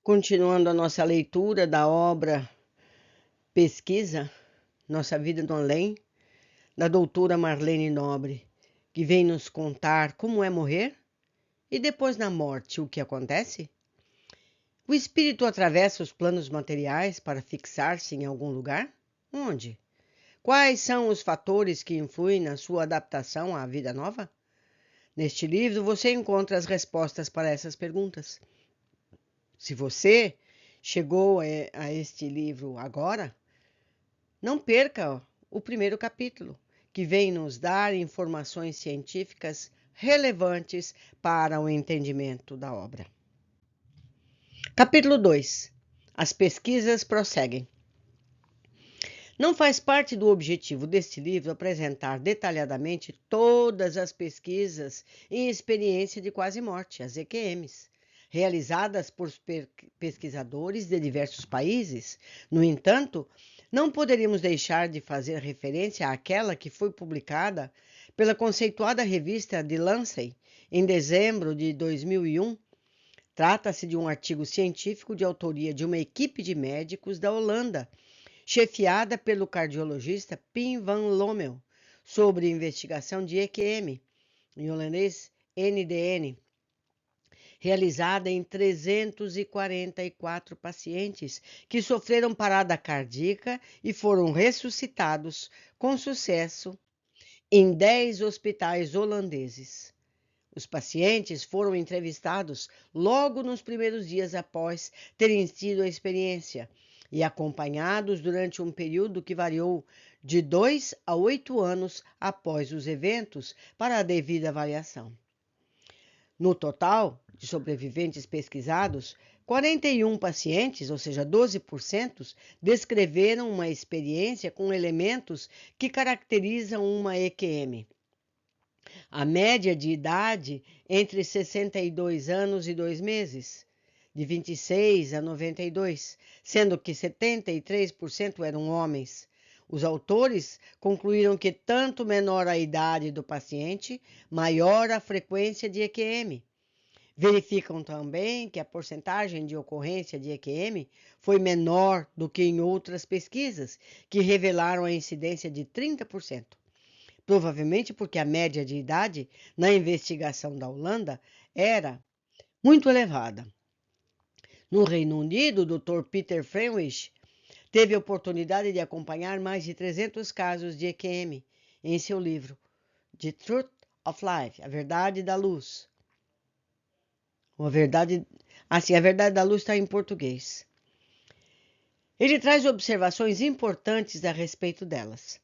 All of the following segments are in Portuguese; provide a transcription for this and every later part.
Continuando a nossa leitura da obra Pesquisa, Nossa Vida no Além, da doutora Marlene Nobre, que vem nos contar como é morrer e depois na morte o que acontece. O espírito atravessa os planos materiais para fixar-se em algum lugar? Onde? Quais são os fatores que influem na sua adaptação à vida nova? Neste livro você encontra as respostas para essas perguntas. Se você chegou a este livro agora, não perca o primeiro capítulo, que vem nos dar informações científicas relevantes para o entendimento da obra. Capítulo 2. As pesquisas prosseguem. Não faz parte do objetivo deste livro apresentar detalhadamente todas as pesquisas em experiência de quase morte, as EQMs, realizadas por pesquisadores de diversos países. No entanto, não poderíamos deixar de fazer referência àquela que foi publicada pela conceituada revista The Lancet em dezembro de 2001. Trata-se de um artigo científico de autoria de uma equipe de médicos da Holanda, chefiada pelo cardiologista Pim van Lommel, sobre investigação de EQM, em holandês NDN, realizada em 344 pacientes que sofreram parada cardíaca e foram ressuscitados com sucesso em 10 hospitais holandeses. Os pacientes foram entrevistados logo nos primeiros dias após terem tido a experiência e acompanhados durante um período que variou de 2 a 8 anos após os eventos para a devida avaliação. No total de sobreviventes pesquisados, 41 pacientes, ou seja, 12%, descreveram uma experiência com elementos que caracterizam uma EQM. A média de idade entre 62 anos e 2 meses, de 26 a 92, sendo que 73% eram homens. Os autores concluíram que tanto menor a idade do paciente, maior a frequência de EQM. Verificam também que a porcentagem de ocorrência de EQM foi menor do que em outras pesquisas, que revelaram a incidência de 30%. Provavelmente porque a média de idade na investigação da Holanda era muito elevada. No Reino Unido, o Dr. Peter Friendrich teve a oportunidade de acompanhar mais de 300 casos de EQM em seu livro The Truth of Life, A Verdade da Luz. A Verdade da Luz está em português. Ele traz observações importantes a respeito delas.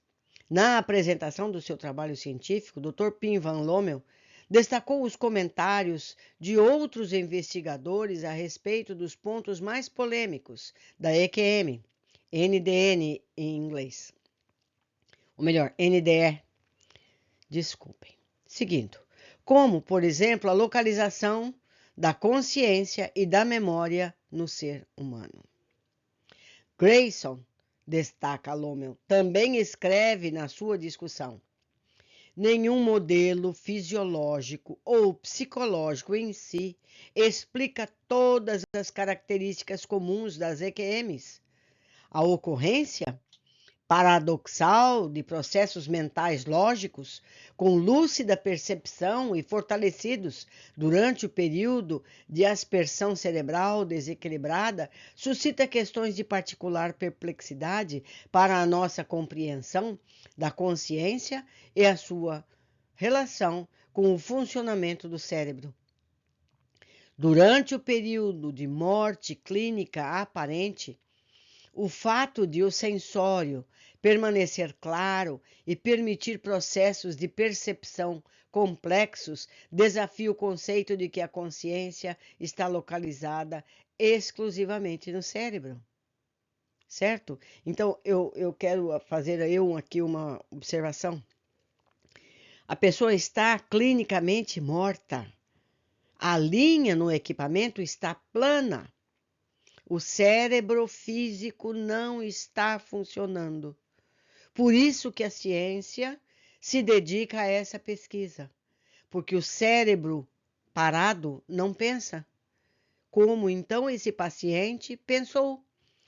Na apresentação do seu trabalho científico, Dr. Pim van Lommel destacou os comentários de outros investigadores a respeito dos pontos mais polêmicos da EQM, NDN em inglês. Ou melhor, NDE. Desculpem. Seguindo, como, por exemplo, a localização da consciência e da memória no ser humano. Grayson, destaca Lommel, também escreve na sua discussão: nenhum modelo fisiológico ou psicológico em si explica todas as características comuns das EQMs. A ocorrência paradoxal de processos mentais lógicos, com lúcida percepção e fortalecidos durante o período de aspersão cerebral desequilibrada, suscita questões de particular perplexidade para a nossa compreensão da consciência e a sua relação com o funcionamento do cérebro. Durante o período de morte clínica aparente, o fato de o sensório permanecer claro e permitir processos de percepção complexos desafia o conceito de que a consciência está localizada exclusivamente no cérebro. Certo? Então, eu quero fazer aqui uma observação. A pessoa está clinicamente morta. A linha no equipamento está plana. O cérebro físico não está funcionando. Por isso que a ciência se dedica a essa pesquisa, porque o cérebro parado não pensa. como então esse paciente pensou,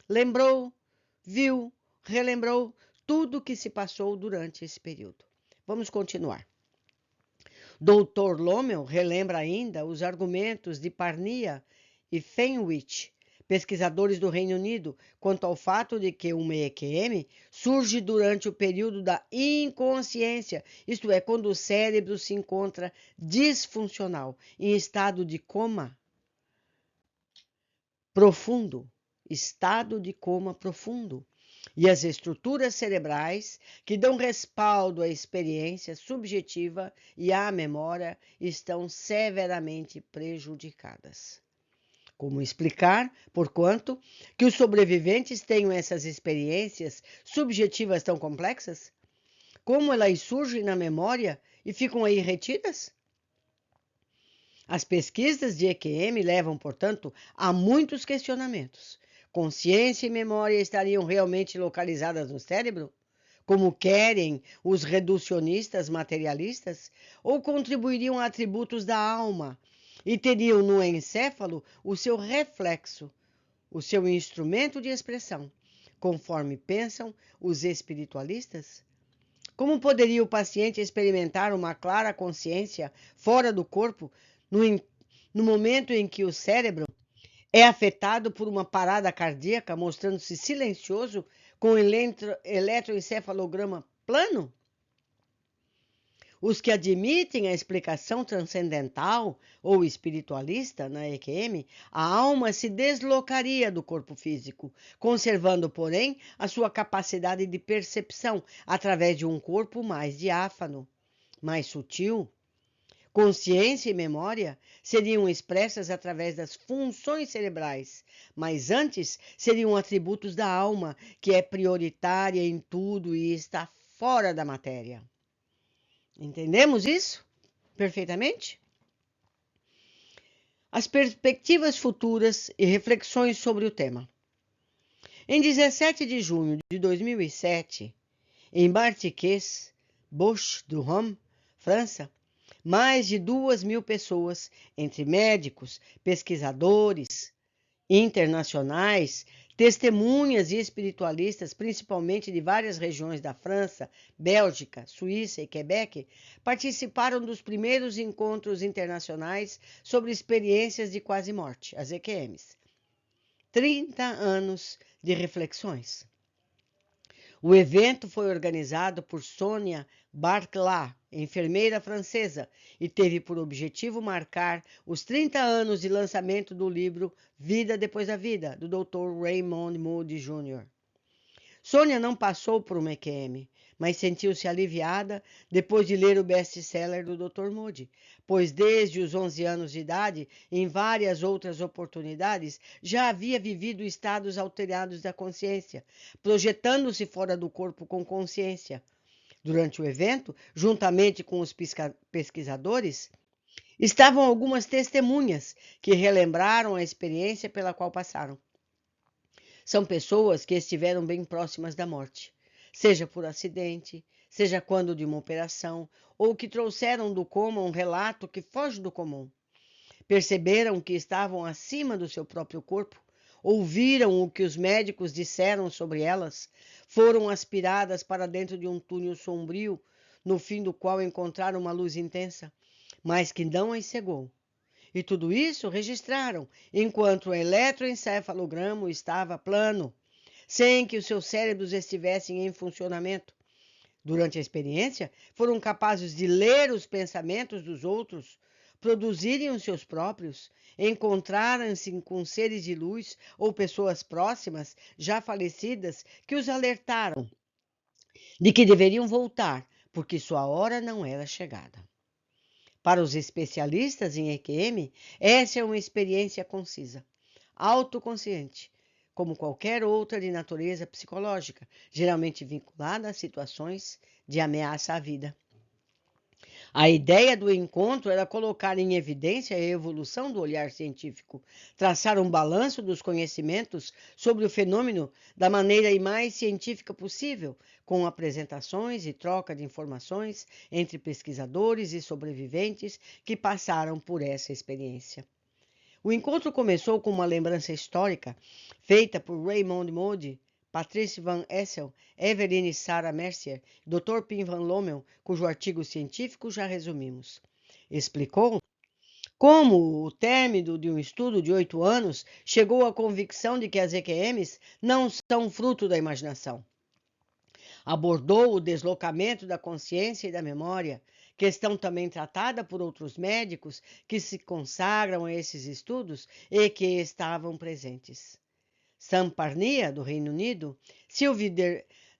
lembrou, viu, relembrou tudo o que se passou durante esse período. Vamos continuar. Dr. Lommel relembra ainda os argumentos de Parnia e Fenwick, pesquisadores do Reino Unido, quanto ao fato de que uma EQM surge durante o período da inconsciência, isto é, quando o cérebro se encontra disfuncional, em estado de coma profundo, estado de coma profundo. E as estruturas cerebrais que dão respaldo à experiência subjetiva e à memória estão severamente prejudicadas. Como explicar, porquanto, que os sobreviventes tenham essas experiências subjetivas tão complexas? Como elas surgem na memória e ficam aí retidas? As pesquisas de EQM levam, portanto, a muitos questionamentos. Consciência e memória estariam realmente localizadas no cérebro, como querem os reducionistas materialistas, ou contribuiriam a atributos da alma e teriam no encéfalo o seu reflexo, o seu instrumento de expressão, conforme pensam os espiritualistas? Como poderia o paciente experimentar uma clara consciência fora do corpo no momento em que o cérebro é afetado por uma parada cardíaca, mostrando-se silencioso com eletroencefalograma plano? Os que admitem a explicação transcendental ou espiritualista na EQM, a alma se deslocaria do corpo físico, conservando, porém, a sua capacidade de percepção através de um corpo mais diáfano, mais sutil. Consciência e memória seriam expressas através das funções cerebrais, mas antes seriam atributos da alma, que é prioritária em tudo e está fora da matéria. Entendemos isso perfeitamente? As perspectivas futuras e reflexões sobre o tema. Em 17 de junho de 2007, em Martiquês, Bouches-du-Rhône, França, mais de 2.000 pessoas, entre médicos, pesquisadores internacionais, testemunhas e espiritualistas, principalmente de várias regiões da França, Bélgica, Suíça e Quebec, participaram dos primeiros encontros internacionais sobre experiências de quase morte, as EQMs. 30 anos de reflexões. O evento foi organizado por Sonia Barclay, enfermeira francesa, e teve por objetivo marcar os 30 anos de lançamento do livro Vida Depois da Vida, do Dr. Raymond Moody Jr. Sônia não passou por uma EQM, mas sentiu-se aliviada depois de ler o best-seller do Dr. Moody, pois desde os 11 anos de idade, em várias outras oportunidades, já havia vivido estados alterados da consciência, projetando-se fora do corpo com consciência. Durante o evento, juntamente com os pesquisadores, estavam algumas testemunhas que relembraram a experiência pela qual passaram. São pessoas que estiveram bem próximas da morte, seja por acidente, seja quando de uma operação, ou que trouxeram do coma um relato que foge do comum. Perceberam que estavam acima do seu próprio corpo, ouviram o que os médicos disseram sobre elas, foram aspiradas para dentro de um túnel sombrio, no fim do qual encontraram uma luz intensa, mas que não as cegou. E tudo isso registraram, enquanto o eletroencefalograma estava plano, sem que os seus cérebros estivessem em funcionamento. Durante a experiência, foram capazes de ler os pensamentos dos outros, produzirem os seus próprios, encontraram-se com seres de luz ou pessoas próximas, já falecidas, que os alertaram de que deveriam voltar, porque sua hora não era chegada. Para os especialistas em EQM, essa é uma experiência concisa, autoconsciente, como qualquer outra de natureza psicológica, geralmente vinculada a situações de ameaça à vida. A ideia do encontro era colocar em evidência a evolução do olhar científico, traçar um balanço dos conhecimentos sobre o fenômeno da maneira mais científica possível, com apresentações e troca de informações entre pesquisadores e sobreviventes que passaram por essa experiência. O encontro começou com uma lembrança histórica feita por Raymond Moody, Patrice Van Essel, Eveline Sarah Mercier e Dr. Pim Van Lommel, cujo artigo científico já resumimos. Explicou como o término de um estudo de 8 anos chegou à convicção de que as EQMs não são fruto da imaginação. Abordou o deslocamento da consciência e da memória, questão também tratada por outros médicos que se consagram a esses estudos e que estavam presentes. Sam Parnia, do Reino Unido, Sylvie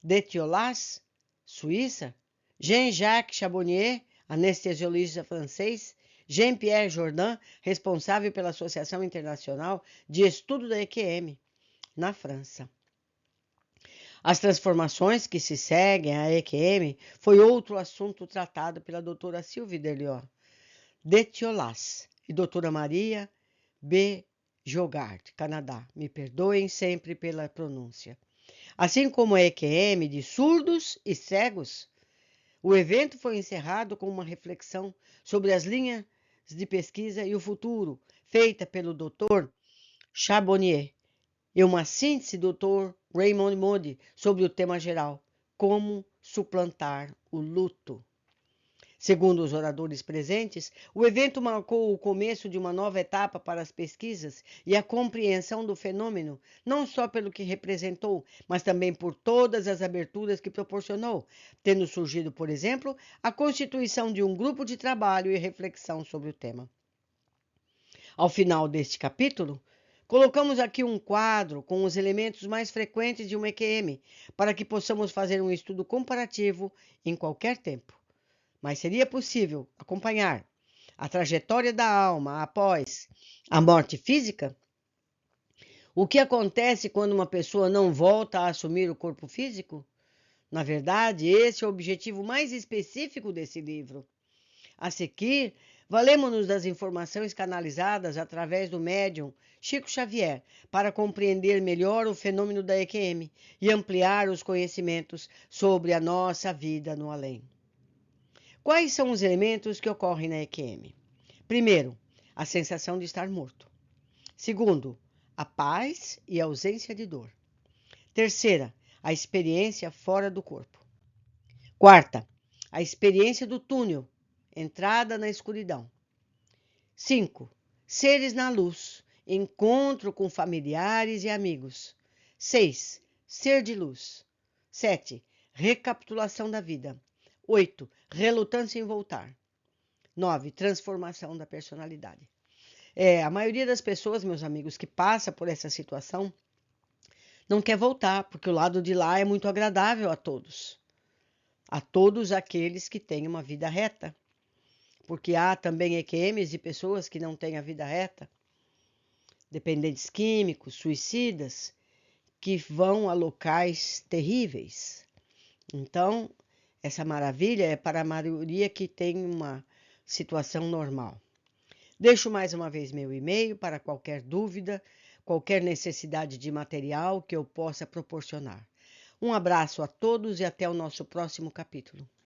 Detiolas, Suíça, Jean-Jacques Charbonnier, anestesiologista francês, Jean-Pierre Jordan, responsável pela Associação Internacional de Estudo da EQM, na França. As transformações que se seguem à EQM foi outro assunto tratado pela doutora Sylvie Detiolas e doutora Maria B. Jogard, Canadá. Me perdoem sempre pela pronúncia. Assim como a EQM de surdos e cegos, o evento foi encerrado com uma reflexão sobre as linhas de pesquisa e o futuro, feita pelo Dr. Charbonnier, e uma síntese do Dr. Raymond Moody sobre o tema geral, como suplantar o luto. Segundo os oradores presentes, o evento marcou o começo de uma nova etapa para as pesquisas e a compreensão do fenômeno, não só pelo que representou, mas também por todas as aberturas que proporcionou, tendo surgido, por exemplo, a constituição de um grupo de trabalho e reflexão sobre o tema. Ao final deste capítulo, colocamos aqui um quadro com os elementos mais frequentes de uma EQM, para que possamos fazer um estudo comparativo em qualquer tempo. Mas seria possível acompanhar a trajetória da alma após a morte física? O que acontece quando uma pessoa não volta a assumir o corpo físico? Na verdade, esse é o objetivo mais específico desse livro. A seguir, valemos-nos das informações canalizadas através do médium Chico Xavier para compreender melhor o fenômeno da EQM e ampliar os conhecimentos sobre a nossa vida no além. Quais são os elementos que ocorrem na EQM? Primeiro, a sensação de estar morto. Segundo, a paz e a ausência de dor. Terceira, a experiência fora do corpo. Quarta, a experiência do túnel, entrada na escuridão. 5. Seres na luz, encontro com familiares e amigos. 6. Ser de luz. 7. Recapitulação da vida. 8. Relutância em voltar. 9. Transformação da personalidade. A maioria das pessoas, meus amigos, que passa por essa situação, não quer voltar, porque o lado de lá é muito agradável a todos. A todos aqueles que têm uma vida reta. Porque há também EQMs de pessoas que não têm a vida reta, dependentes químicos, suicidas, que vão a locais terríveis. Então, essa maravilha é para a maioria que tem uma situação normal. Deixo mais uma vez meu e-mail para qualquer dúvida, qualquer necessidade de material que eu possa proporcionar. Um abraço a todos e até o nosso próximo capítulo.